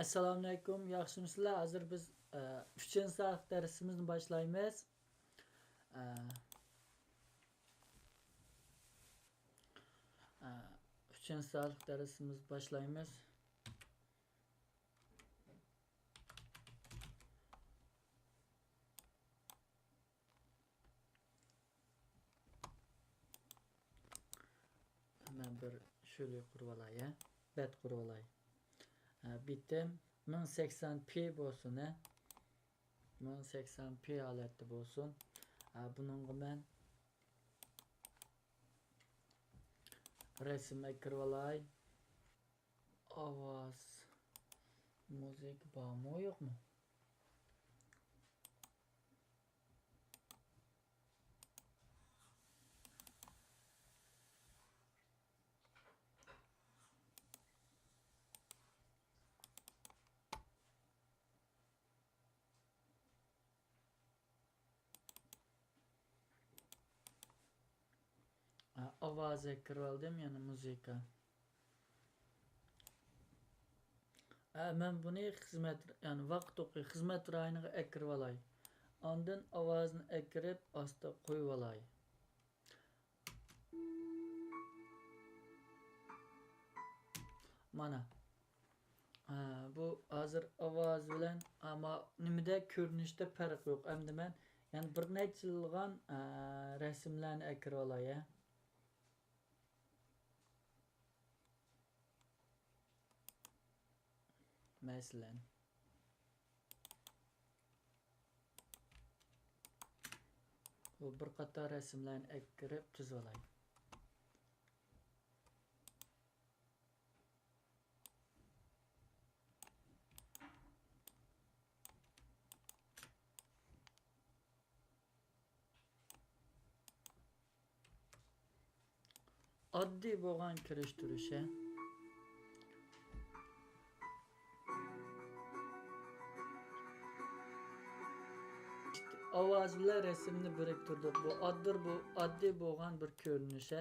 Assalomu alaykum, yaxshimisizlar? Hozir biz 3-sinf darsimizni boshlaymiz. 3-sinf darsimizni boshlaymiz. Hemen bir şöyle qurib olay, bet qurib olay. Bitim 1080p bo'lsin, 1080p holatda bo'lsin. Buningga men rasmga kirib olay. Ovoz, müzik bormi, yo'qmi? Ovozga kirib oldim, yana muzika. Men buni xizmat, yani vaqt o'qiy xizmat rayoniga kirib olay. Ondan ovozni kirib asta qo'yib olay. Mana bu hozir ovoz bilan ama nimada ko'rinishda farq yo'q. Endi men yani bir necha yilgan rasmlarni kirib olay. Masalan bu bir qator rasmlarni kirib tuzib olay. Oddiy bo'lgan kirishtirish. Ovoz bilan rasmni biriktirdik. Bu oddiy bo'lgan bir ko'rinish.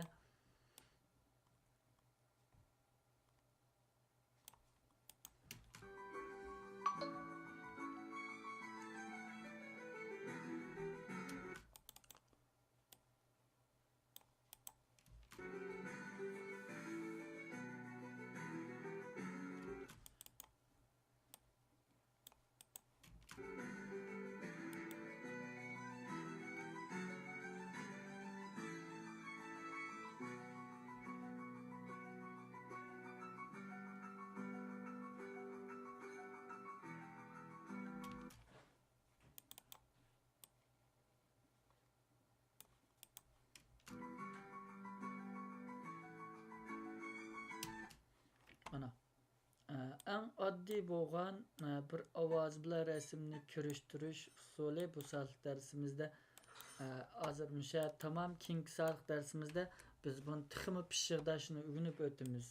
Ana eng oddiy bo'lgan bir ovoz bilan rasmni kirishtirish usuli bu salh darsimizda hozir tamam keyingi salh darsimizda biz buni texmi pishig'dashni o'rganib o'tamiz.